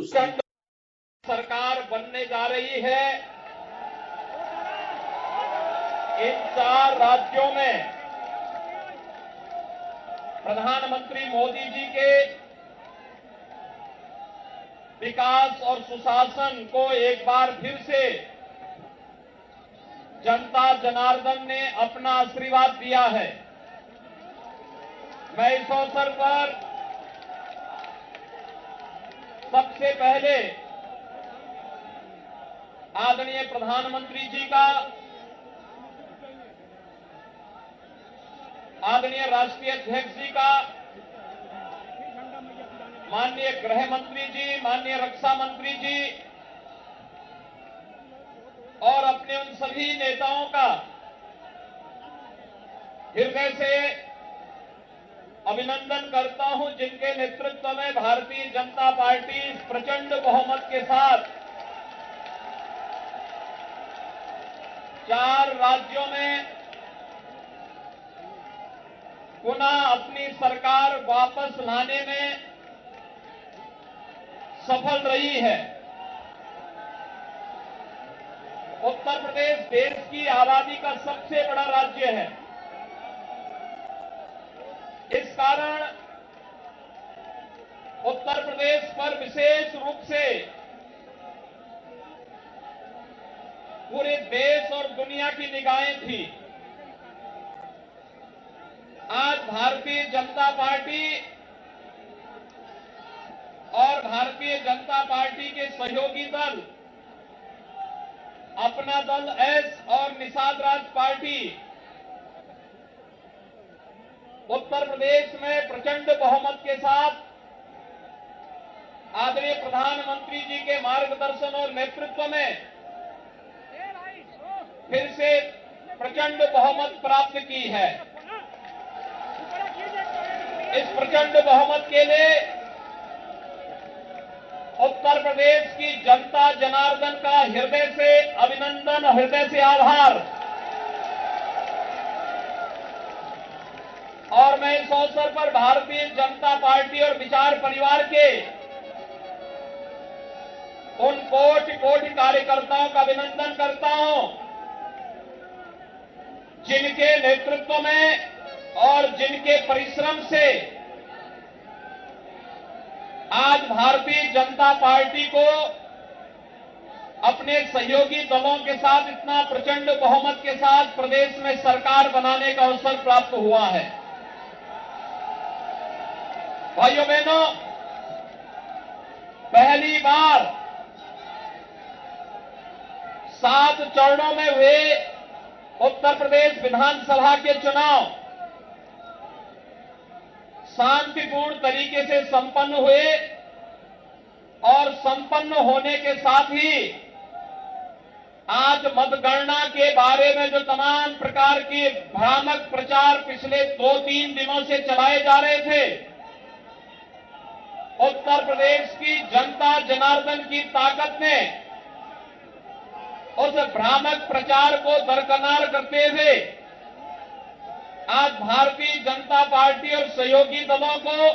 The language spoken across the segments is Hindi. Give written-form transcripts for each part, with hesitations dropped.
सरकार बनने जा रही है। इन 4 राज्यों में प्रधानमंत्री मोदी जी के विकास और सुशासन को एक बार फिर से जनता जनार्दन ने अपना आशीर्वाद दिया है। मैं इस अवसर पर सबसे पहले आदरणीय प्रधानमंत्री जी का, आदरणीय राष्ट्रीय अध्यक्ष जी का, माननीय गृह मंत्री जी, माननीय रक्षा मंत्री जी और अपने उन सभी नेताओं का हृदय से अभिनंदन करता हूं जिनके नेतृत्व में भारतीय जनता पार्टी प्रचंड बहुमत के साथ 4 राज्यों में पुनः अपनी सरकार वापस लाने में सफल रही है। उत्तर प्रदेश देश की आबादी का सबसे बड़ा राज्य है। इस कारण उत्तर प्रदेश पर विशेष रूप से पूरे देश और दुनिया की निगाहें थी। आज भारतीय जनता पार्टी और भारतीय जनता पार्टी के सहयोगी दल, अपना दल एस और निषाद राज पार्टी उत्तर प्रदेश में प्रचंड बहुमत के साथ आदरणीय प्रधानमंत्री जी के मार्गदर्शन और नेतृत्व में फिर से प्रचंड बहुमत प्राप्त की है। इस प्रचंड बहुमत के लिए उत्तर प्रदेश की जनता जनार्दन का हृदय से अभिनंदन, हृदय से आभार। और मैं इस अवसर पर भारतीय जनता पार्टी और विचार परिवार के उन कोटि कार्यकर्ताओं का अभिनंदन करता हूं जिनके नेतृत्व में और जिनके परिश्रम से आज भारतीय जनता पार्टी को अपने सहयोगी दलों के साथ इतना प्रचंड बहुमत के साथ प्रदेश में सरकार बनाने का अवसर प्राप्त हुआ है। भाइयों बहनों, पहली बार 7 चरणों में हुए उत्तर प्रदेश विधानसभा के चुनाव शांतिपूर्ण तरीके से संपन्न हुए और संपन्न होने के साथ ही आज मतगणना के बारे में जो तमाम प्रकार के भ्रामक प्रचार पिछले 2-3 दिनों से चलाए जा रहे थे, उत्तर प्रदेश की जनता जनार्दन की ताकत ने उस भ्रामक प्रचार को दरकिनार करते हुए आज भारतीय जनता पार्टी और सहयोगी दलों को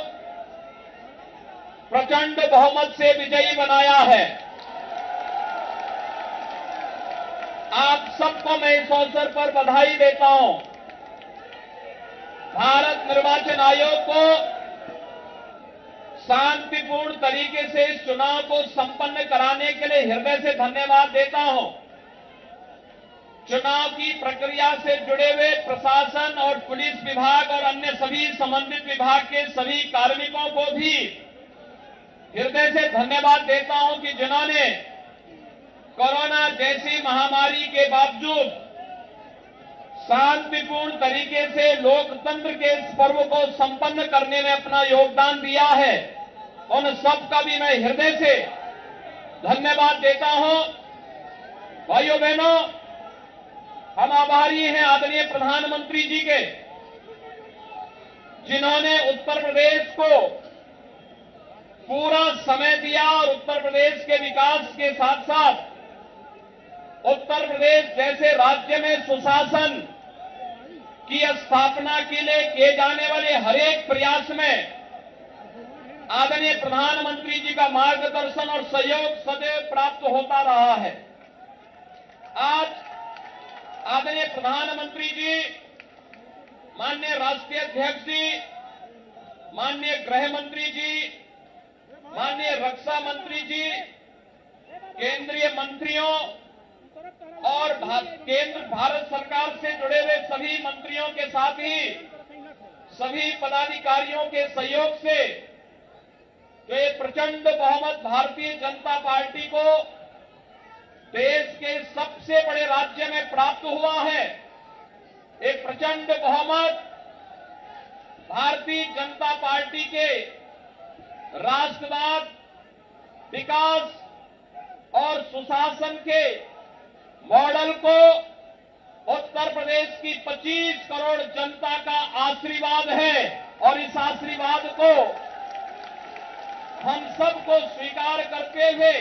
प्रचंड बहुमत से विजयी बनाया है। आप सबको मैं इस अवसर पर बधाई देता हूं। भारत निर्वाचन आयोग को शांतिपूर्ण तरीके से इस चुनाव को संपन्न कराने के लिए हृदय से धन्यवाद देता हूं। चुनाव की प्रक्रिया से जुड़े हुए प्रशासन और पुलिस विभाग और अन्य सभी संबंधित विभाग के सभी कार्मिकों को भी हृदय से धन्यवाद देता हूं कि जिन्होंने कोरोना जैसी महामारी के बावजूद शांतिपूर्ण तरीके से लोकतंत्र के इस पर्व को संपन्न करने में अपना योगदान दिया है। उन सबका भी मैं हृदय से धन्यवाद देता हूं। भाइयों बहनों, हम आभारी हैं आदरणीय प्रधानमंत्री जी के, जिन्होंने उत्तर प्रदेश को पूरा समय दिया और उत्तर प्रदेश के विकास के साथ साथ उत्तर प्रदेश जैसे राज्य में सुशासन की स्थापना के लिए किए जाने वाले हर एक प्रयास में आदरणीय प्रधानमंत्री जी का मार्गदर्शन और सहयोग सदैव प्राप्त होता रहा है। आज आदरणीय प्रधानमंत्री जी, माननीय राष्ट्रीय अध्यक्ष जी, माननीय गृह मंत्री जी, माननीय रक्षा मंत्री जी, केंद्रीय मंत्रियों और केंद्र भारत सरकार से जुड़े हुए सभी मंत्रियों के साथ ही सभी पदाधिकारियों के सहयोग से जो ये प्रचंड बहुमत भारतीय जनता पार्टी को देश के सबसे बड़े राज्य में प्राप्त हुआ है, एक प्रचंड बहुमत भारतीय जनता पार्टी के राष्ट्रवाद, विकास और सुशासन के मॉडल को उत्तर प्रदेश की 25 करोड़ जनता का आशीर्वाद है और इस आशीर्वाद को हम सबको स्वीकार करते हुए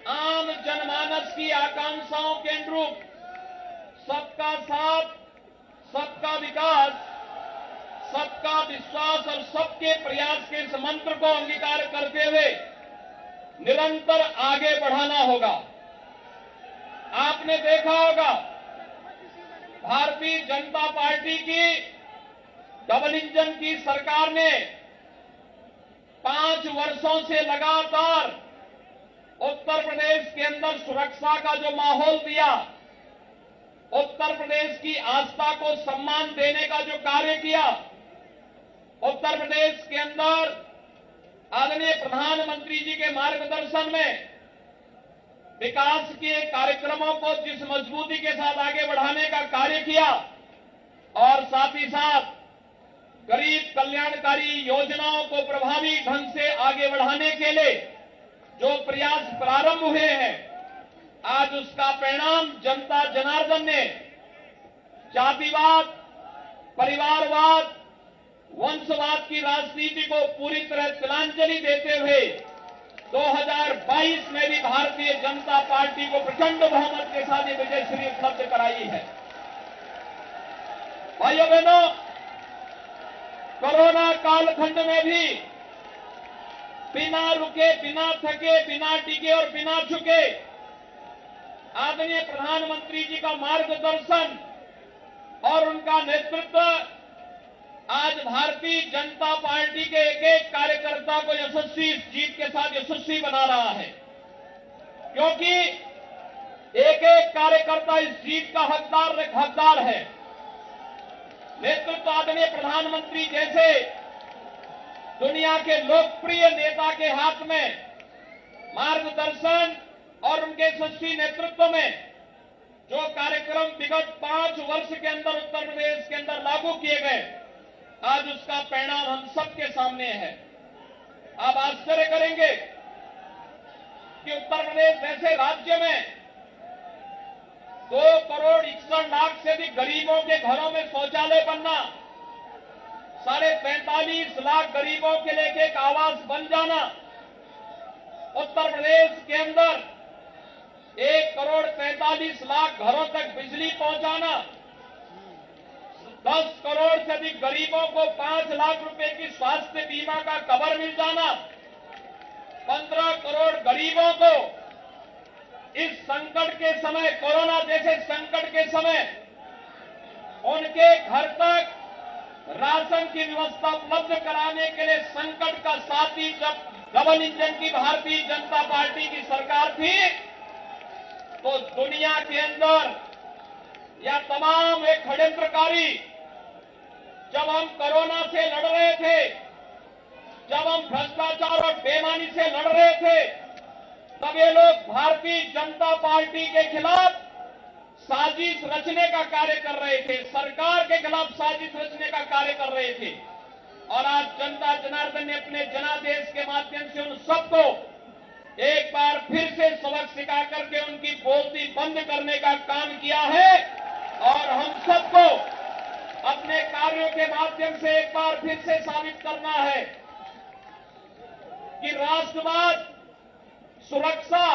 आम जनमानस की आकांक्षाओं के अनुरूप सबका साथ, सबका विकास, सबका विश्वास और सबके प्रयास के इस मंत्र को अंगीकार करते हुए निरंतर आगे बढ़ाना होगा। आपने देखा होगा भारतीय जनता पार्टी की डबल इंजन की सरकार ने 5 वर्षों से लगातार उत्तर प्रदेश के अंदर सुरक्षा का जो माहौल दिया, उत्तर प्रदेश की आस्था को सम्मान देने का जो कार्य किया, उत्तर प्रदेश के अंदर आदरणीय प्रधानमंत्री जी के मार्गदर्शन में विकास के कार्यक्रमों को जिस मजबूती के साथ आगे बढ़ाने का कार्य किया और साथ ही साथ गरीब कल्याणकारी योजनाओं को प्रभावी ढंग से आगे बढ़ाने के लिए जो प्रयास प्रारंभ हुए हैं, आज उसका परिणाम जनता जनार्दन ने जातिवाद, परिवारवाद, वंशवाद की राजनीति को पूरी तरह तिलांजलि देते हुए 2022 में भी भारतीय जनता पार्टी को प्रचंड बहुमत के साथ ये विजयश्री उपलब्ध कराई है। भाइयों बहनों, कोरोना कालखंड में भी बिना रुके, बिना थके, बिना टिके और बिना झुके आदरणीय प्रधानमंत्री जी का मार्गदर्शन और उनका नेतृत्व आज भारतीय जनता पार्टी के एक एक कार्यकर्ता को यशस्वी, इस जीत के साथ यशस्वी बना रहा है, क्योंकि एक एक कार्यकर्ता इस जीत का हकदार है। नेतृत्व आदरणीय प्रधानमंत्री जैसे दुनिया के लोकप्रिय नेता के हाथ में मार्गदर्शन और उनके यशस्वी नेतृत्व में जो कार्यक्रम विगत 5 वर्ष के अंदर उत्तर प्रदेश के अंदर लागू किए गए, आज उसका परिणाम हम सबके सामने है। आप आश्चर्य करेंगे कि उत्तर प्रदेश जैसे राज्य में 2 करोड़ 61 लाख से भी गरीबों के घरों में शौचालय बनना, 45.5 लाख गरीबों के लिए एक आवास बन जाना, उत्तर प्रदेश के अंदर 1 करोड़ 43 लाख घरों तक बिजली पहुंचाना, 10 करोड़ से अधिक गरीबों को 5 लाख रुपए की स्वास्थ्य बीमा का कवर मिल जाना, 15 करोड़ गरीबों को इस संकट के समय, कोरोना जैसे संकट के समय उनके घर तक राशन की व्यवस्था उपलब्ध कराने के लिए संकट का साथी जब डबल इंजन की भारतीय जनता पार्टी की सरकार थी, तो दुनिया के अंदर या तमाम एक षड्यंत्रकारी जब हम कोरोना से लड़ रहे थे, जब हम भ्रष्टाचार और बेईमानी से लड़ रहे थे, तब ये लोग भारतीय जनता पार्टी के खिलाफ साजिश रचने का कार्य कर रहे थे, सरकार के खिलाफ साजिश रचने का कार्य कर रहे थे। और आज जनता जनार्दन ने अपने जनादेश के माध्यम से उन सबको एक बार फिर से सबक सिखा करके उनकी बोलती बंद करने का काम किया है और हम सबको अपने कार्यों के माध्यम से एक बार फिर से साबित करना है कि राष्ट्रवाद, सुरक्षा,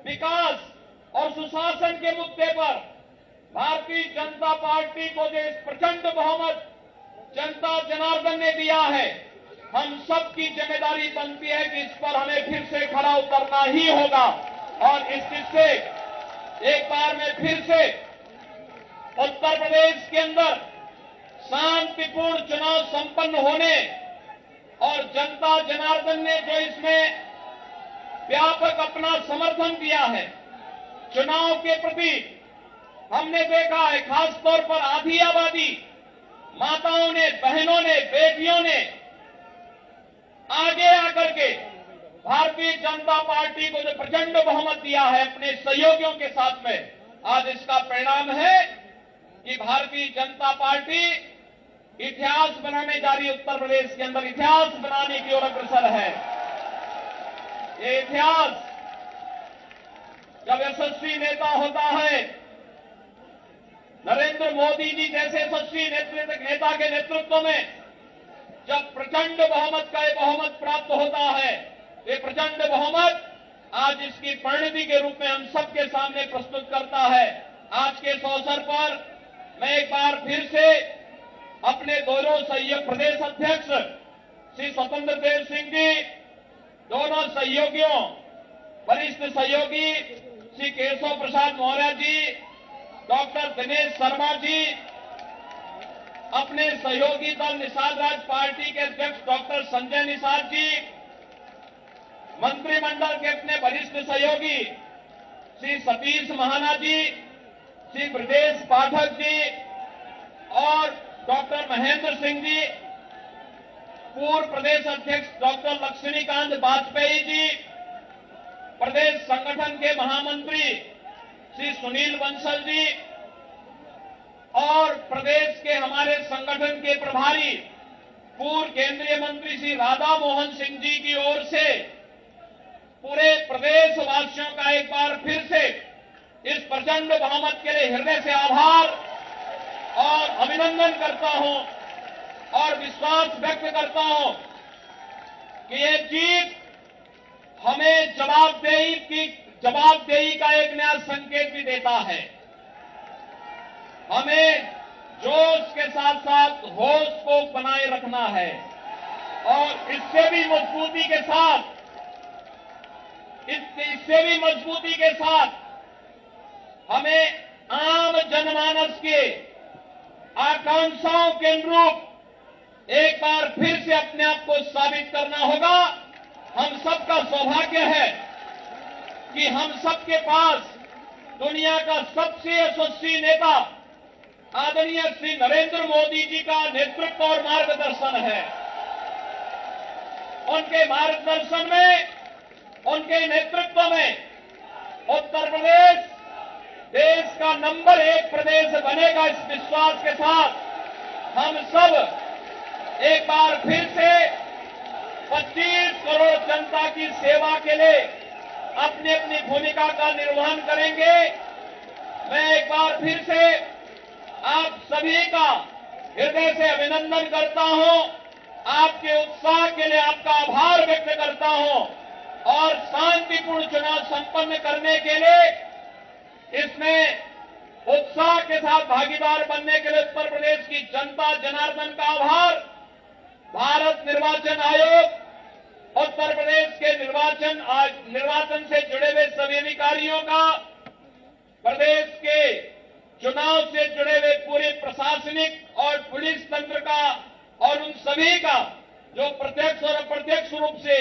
विकास और सुशासन के मुद्दे पर भारतीय जनता पार्टी को जो इस प्रचंड बहुमत जनता जनार्दन ने दिया है, हम सबकी जिम्मेदारी बनती है कि इस पर हमें फिर से खड़ा उतरना ही होगा। और इस चीज से एक बार मैं फिर से उत्तर प्रदेश के अंदर शांतिपूर्ण चुनाव संपन्न होने और जनता जनार्दन ने जो इसमें व्यापक अपना समर्थन दिया है चुनाव के प्रति, हमने देखा है खासतौर पर आधी आबादी माताओं ने, बहनों ने, बेटियों ने आगे आकर के भारतीय जनता पार्टी को जो प्रचंड बहुमत दिया है अपने सहयोगियों के साथ में, आज इसका परिणाम है कि भारतीय जनता पार्टी इतिहास बनाने जा रही, उत्तर प्रदेश के अंदर इतिहास बनाने की ओर अग्रसर है। ये इतिहास जब यशस्वी नेता होता है, नरेंद्र मोदी जी जैसे यशस्वी नेता के नेतृत्व में जब प्रचंड बहुमत का ये बहुमत प्राप्त होता है, ये प्रचंड बहुमत आज इसकी परिणति के रूप में हम सबके सामने प्रस्तुत करता है। आज के इस अवसर पर मैं एक बार फिर से अपने दोनों सहयोग प्रदेश अध्यक्ष श्री स्वतंत्र देव सिंह जी, दोनों सहयोगियों, वरिष्ठ सहयोगी श्री केशव प्रसाद मौर्य जी, डॉक्टर दिनेश शर्मा जी, अपने सहयोगी दल निषाद राज पार्टी के अध्यक्ष डॉक्टर संजय निषाद जी, मंत्रिमंडल के अपने वरिष्ठ सहयोगी श्री सतीश महाना जी, श्री ब्रजेश पाठक जी और डॉक्टर महेंद्र सिंह जी, पूर्व प्रदेश अध्यक्ष डॉक्टर लक्ष्मीकांत वाजपेयी जी, प्रदेश संगठन के महामंत्री श्री सुनील बंसल जी और प्रदेश के हमारे संगठन के प्रभारी पूर्व केंद्रीय मंत्री श्री राधा मोहन सिंह जी की ओर से पूरे प्रदेश वासियों का एक बार फिर से इस प्रचंड बहुमत के लिए हृदय से आभार और अभिनंदन करता हूं और विश्वास व्यक्त करता हूं कि ये जीत हमें जवाबदेही का एक नया संकेत भी देता है। हमें जोश के साथ साथ होश को बनाए रखना है और इससे भी मजबूती के साथ हमें आम जनमानस के आकांक्षाओं के अनुरूप एक बार फिर से अपने आप को साबित करना होगा। हम सबका सौभाग्य है कि हम सबके पास दुनिया का सबसे यशस्वी नेता आदरणीय श्री नरेंद्र मोदी जी का नेतृत्व और मार्गदर्शन है। उनके मार्गदर्शन में, उनके नेतृत्व में उत्तर प्रदेश देश का नंबर 1 प्रदेश बनेगा। इस विश्वास के साथ हम सब एक बार फिर से 25 करोड़ जनता की सेवा के लिए अपनी अपनी भूमिका का निर्वहन करेंगे। मैं एक बार फिर से आप सभी का हृदय से अभिनंदन करता हूं, आपके उत्साह के लिए आपका आभार व्यक्त करता हूं और शांतिपूर्ण चुनाव संपन्न करने के लिए इसमें उत्साह के साथ भागीदार बनने के लिए उत्तर प्रदेश की जनता जनार्दन का आभार। भारत निर्वाचन आयोग, उत्तर प्रदेश के निर्वाचन से जुड़े हुए सभी अधिकारियों का, प्रदेश के चुनाव से जुड़े हुए पूरे प्रशासनिक और पुलिस तंत्र का और उन सभी का जो प्रत्यक्ष और अप्रत्यक्ष रूप से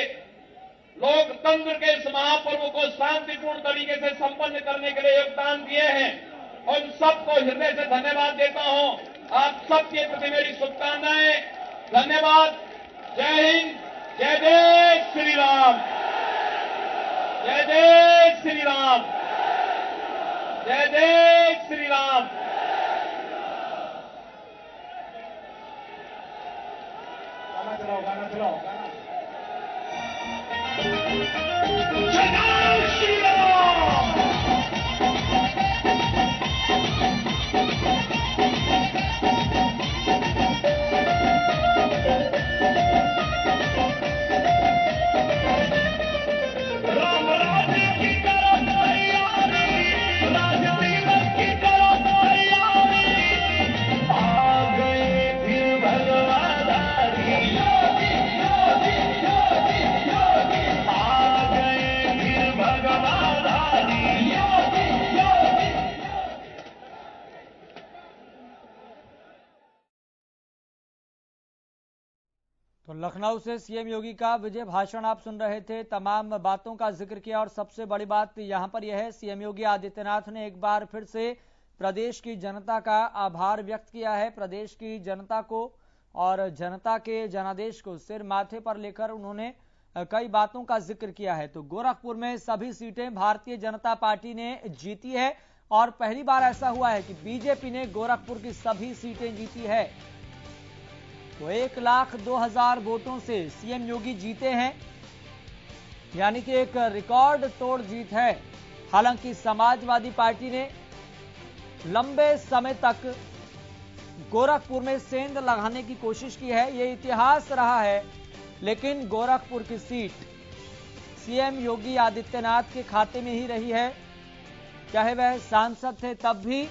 लोकतंत्र के इस महापर्व को शांतिपूर्ण तरीके से संपन्न करने के लिए योगदान दिए हैं, उन सबको हृदय से धन्यवाद देता हूं। आप सबके प्रति मेरी शुभकामनाएं। धन्यवाद। जय हिंद। जय जय श्री राम। जय जय श्री राम। जय जय श्री राम। गाना चलाओ। जय जय श्री राम। राम राज्य की करो तैयारी, राजनीति की करो तैयारी, आ गए फिर भगवाधारी। तो लखनऊ से सीएम योगी का विजय भाषण आप सुन रहे थे। तमाम बातों का जिक्र किया और सबसे बड़ी बात यहां पर यह है, सीएम योगी आदित्यनाथ ने एक बार फिर से प्रदेश की जनता का आभार व्यक्त किया है। प्रदेश की जनता को और जनता के जनादेश को सिर माथे पर लेकर उन्होंने कई बातों का जिक्र किया है। तो गोरखपुर में सभी सीटें भारतीय जनता पार्टी ने जीती है और पहली बार ऐसा हुआ है कि बीजेपी ने गोरखपुर की सभी सीटें जीती है। तो 1,02,000 वोटों से सीएम योगी जीते हैं, यानी कि एक रिकॉर्ड तोड़ जीत है। हालांकि समाजवादी पार्टी ने लंबे समय तक गोरखपुर में सेंध लगाने की कोशिश की है, यह इतिहास रहा है, लेकिन गोरखपुर की सीट सीएम योगी आदित्यनाथ के खाते में ही रही है, चाहे वह सांसद थे तब भी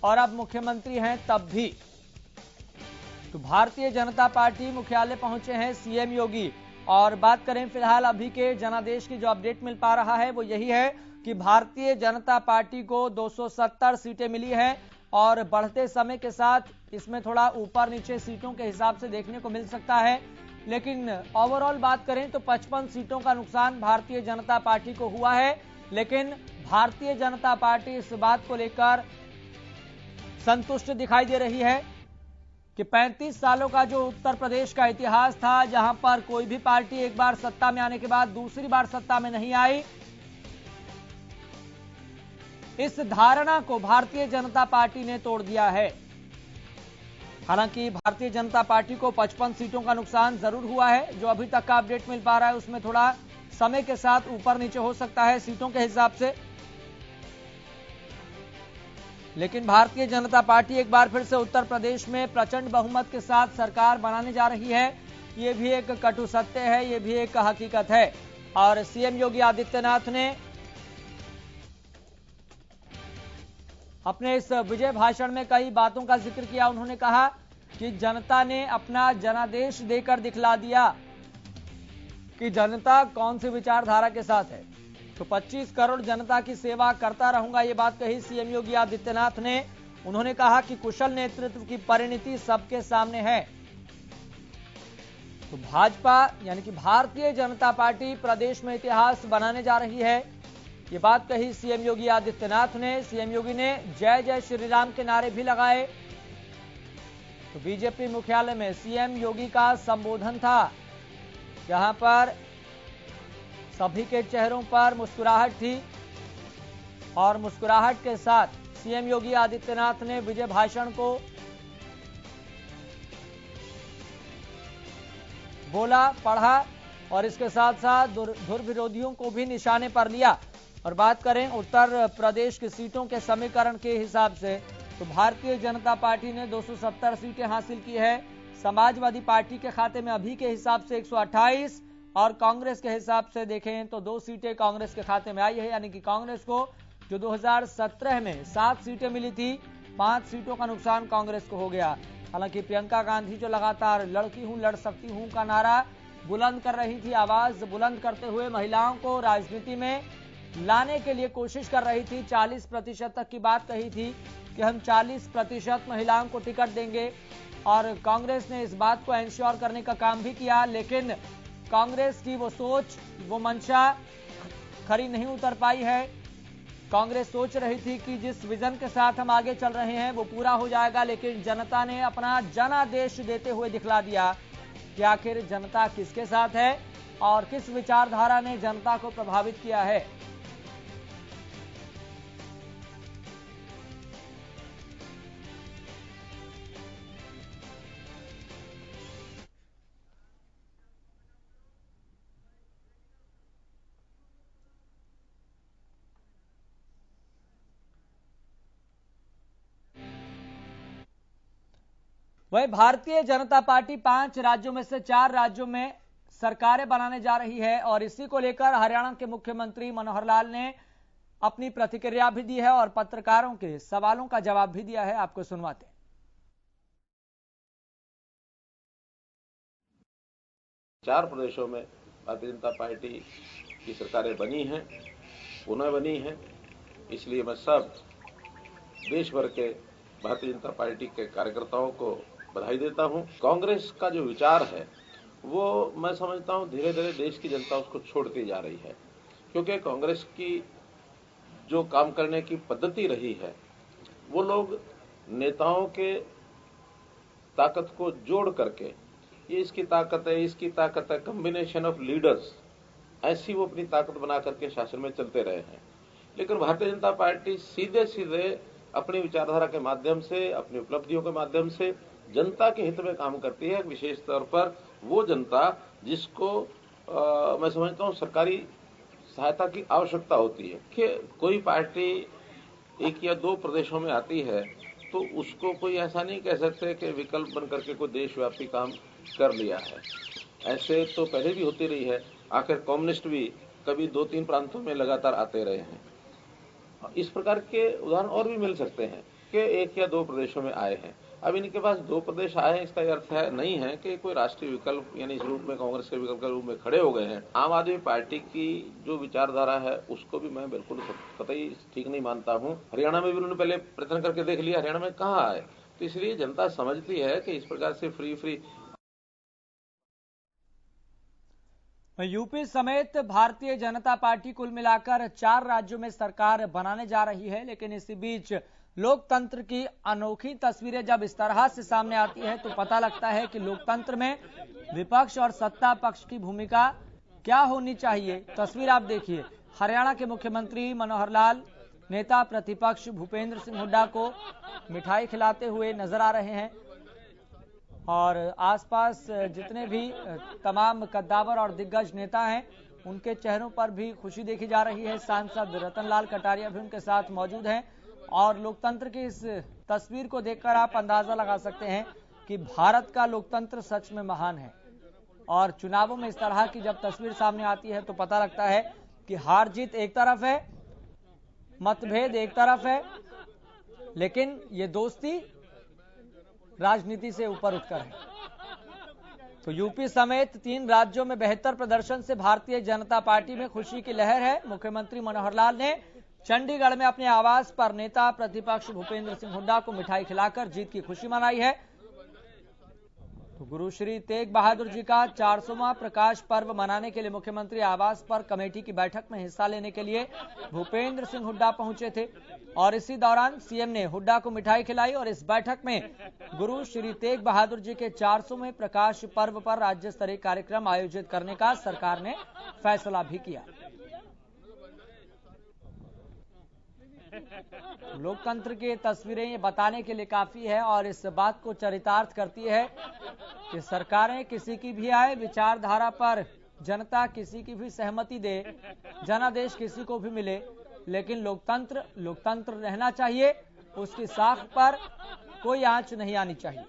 और अब मुख्यमंत्री हैं तब भी। तो भारतीय जनता पार्टी मुख्यालय पहुंचे हैं सीएम योगी और बात करें फिलहाल अभी के जनादेश की जो अपडेट मिल पा रहा है वो यही है कि भारतीय जनता पार्टी को 270 सीटें मिली हैं और बढ़ते समय के साथ इसमें थोड़ा ऊपर नीचे सीटों के हिसाब से देखने को मिल सकता है, लेकिन ओवरऑल बात करें तो 55 सीटों का नुकसान भारतीय जनता पार्टी को हुआ है। लेकिन भारतीय जनता पार्टी इस बात को लेकर संतुष्ट दिखाई दे रही है कि 35 सालों का जो उत्तर प्रदेश का इतिहास था, जहां पर कोई भी पार्टी एक बार सत्ता में आने के बाद दूसरी बार सत्ता में नहीं आई, इस धारणा को भारतीय जनता पार्टी ने तोड़ दिया है। हालांकि भारतीय जनता पार्टी को 55 सीटों का नुकसान जरूर हुआ है। जो अभी तक का अपडेट मिल पा रहा है उसमें थोड़ा समय के साथ ऊपर नीचे हो सकता है सीटों के हिसाब से, लेकिन भारतीय जनता पार्टी एक बार फिर से उत्तर प्रदेश में प्रचंड बहुमत के साथ सरकार बनाने जा रही है। यह भी एक कटु सत्य है, यह भी एक हकीकत है। और सीएम योगी आदित्यनाथ ने अपने इस विजय भाषण में कई बातों का जिक्र किया। उन्होंने कहा कि जनता ने अपना जनादेश देकर दिखला दिया कि जनता कौन सी विचारधारा के साथ है। तो 25 करोड़ जनता की सेवा करता रहूंगा, ये बात कही सीएम योगी आदित्यनाथ ने। उन्होंने कहा कि कुशल नेतृत्व की परिणति सबके सामने है। तो भाजपा यानी कि भारतीय जनता पार्टी प्रदेश में इतिहास बनाने जा रही है, ये बात कही सीएम योगी आदित्यनाथ ने। सीएम योगी ने जय जय श्री राम के नारे भी लगाए। तो बीजेपी मुख्यालय में सीएम योगी का संबोधन था, जहां पर सभी के चेहरों पर मुस्कुराहट थी और मुस्कुराहट के साथ सीएम योगी आदित्यनाथ ने विजय भाषण को बोला, पढ़ा और इसके साथ साथ धुर विरोधियों को भी निशाने पर लिया। और बात करें उत्तर प्रदेश की सीटों के समीकरण के हिसाब से तो भारतीय जनता पार्टी ने 270 सीटें हासिल की है। समाजवादी पार्टी के खाते में अभी के हिसाब से 128 और कांग्रेस के हिसाब से देखें तो 2 सीटें कांग्रेस के खाते में आई है, यानी कि कांग्रेस को जो 2017 में 7 सीटें मिली थी, 5 सीटों का नुकसान कांग्रेस को हो गया। हालांकि प्रियंका गांधी जो लगातार लड़की हूं लड़ सकती हूं का नारा बुलंद कर रही थी, आवाज बुलंद करते हुए महिलाओं को राजनीति में लाने के लिए कोशिश कर रही थी, 40% तक की बात कही थी कि हम 40% महिलाओं को टिकट देंगे और कांग्रेस ने इस बात को इंश्योर करने का काम भी किया। लेकिन कांग्रेस की वो सोच, वो मंशा खरी नहीं उतर पाई है। कांग्रेस सोच रही थी कि जिस विजन के साथ हम आगे चल रहे हैं वो पूरा हो जाएगा, लेकिन जनता ने अपना जनादेश देते हुए दिखला दिया कि आखिर जनता किसके साथ है और किस विचारधारा ने जनता को प्रभावित किया है। वही भारतीय जनता पार्टी 5 राज्यों में से 4 राज्यों में सरकारें बनाने जा रही है और इसी को लेकर हरियाणा के मुख्यमंत्री मनोहर लाल ने अपनी प्रतिक्रिया भी दी है और पत्रकारों के सवालों का जवाब भी दिया है। आपको सुनवाते हैं। 4 प्रदेशों में भारतीय जनता पार्टी की सरकारें बनी हैं, पुनः बनी हैं। इसलिए मैं सब देश भर के भारतीय जनता पार्टी के कार्यकर्ताओं को बधाई देता हूं। कांग्रेस का जो विचार है वो मैं समझता हूं धीरे धीरे देश की जनता उसको छोड़ती जा रही है, क्योंकि कांग्रेस की जो काम करने की पद्धति रही है, वो लोग नेताओं के ताकत को जोड़ करके, ये इसकी ताकत है, कॉम्बिनेशन ऑफ लीडर्स, ऐसी वो अपनी ताकत बना करके शासन में चलते रहे हैं। लेकिन भारतीय जनता पार्टी सीधे सीधे अपनी विचारधारा के माध्यम से, अपनी उपलब्धियों के माध्यम से जनता के हित में काम करती है। विशेष तौर पर वो जनता जिसको मैं समझता हूं सरकारी सहायता की आवश्यकता होती है। कि कोई पार्टी एक या दो प्रदेशों में आती है तो उसको कोई ऐसा नहीं कह सकते कि विकल्प बन करके कोई देशव्यापी काम कर लिया है। ऐसे तो पहले भी होती रही है। आखिर कम्युनिस्ट भी कभी 2-3 प्रांतों में लगातार आते रहे हैं। इस प्रकार के उदाहरण और भी मिल सकते हैं कि एक या दो प्रदेशों में आए हैं। अब इनके पास 2 प्रदेश आए हैं, इसका अर्थ है नहीं है कि कोई राष्ट्रीय विकल्प यानी इस रूप में कांग्रेस के विकल्प के रूप में खड़े हो गए हैं। आम आदमी पार्टी की जो विचारधारा है उसको भी मैं बिल्कुल कतई ठीक नहीं मानता हूं। हरियाणा में भी उन्होंने पहले प्रयत्न करके देख लिया, हरियाणा में कहां आए। तो इसलिए जनता समझती है कि इस प्रकार से फ्री यूपी समेत भारतीय जनता पार्टी कुल मिलाकर 4 राज्यों में सरकार बनाने जा रही है, लेकिन इसी बीच लोकतंत्र की अनोखी तस्वीरें जब इस तरह से सामने आती है तो पता लगता है कि लोकतंत्र में विपक्ष और सत्ता पक्ष की भूमिका क्या होनी चाहिए। तस्वीर आप देखिए, हरियाणा के मुख्यमंत्री मनोहर लाल नेता प्रतिपक्ष भूपेंद्र सिंह हुड्डा को मिठाई खिलाते हुए नजर आ रहे हैं और आसपास जितने भी तमाम कद्दावर और दिग्गज नेता हैं उनके चेहरों पर भी खुशी देखी जा रही है। सांसद रतनलाल कटारिया भी उनके साथ मौजूद हैं और लोकतंत्र की इस तस्वीर को देखकर आप अंदाजा लगा सकते हैं कि भारत का लोकतंत्र सच में महान है। और चुनावों में इस तरह की जब तस्वीर सामने आती है तो पता लगता है कि हार जीत एक तरफ है, मतभेद एक तरफ है, लेकिन ये दोस्ती राजनीति से ऊपर उठकर है। तो यूपी समेत 3 राज्यों में बेहतर प्रदर्शन से भारतीय जनता पार्टी में खुशी की लहर है। मुख्यमंत्री मनोहर लाल ने चंडीगढ़ में अपने आवास पर नेता प्रतिपक्ष भूपेंद्र सिंह हुड्डा को मिठाई खिलाकर जीत की खुशी मनाई है। तो गुरु श्री तेग बहादुर जी का 400वां प्रकाश पर्व मनाने के लिए मुख्यमंत्री आवास पर कमेटी की बैठक में हिस्सा लेने के लिए भूपेंद्र सिंह हुड्डा पहुंचे थे और इसी दौरान सीएम ने हुड्डा को मिठाई खिलाई और इस बैठक में गुरु श्री तेग बहादुर जी के 400वें प्रकाश पर्व पर राज्य स्तरीय कार्यक्रम आयोजित करने का सरकार ने फैसला भी किया। लोकतंत्र की तस्वीरें ये बताने के लिए काफी है और इस बात को चरितार्थ करती है कि सरकारें किसी की भी आए, विचारधारा पर जनता किसी की भी सहमति दे, जनादेश किसी को भी मिले, लेकिन लोकतंत्र रहना चाहिए, उसकी साख पर कोई आंच नहीं आनी चाहिए।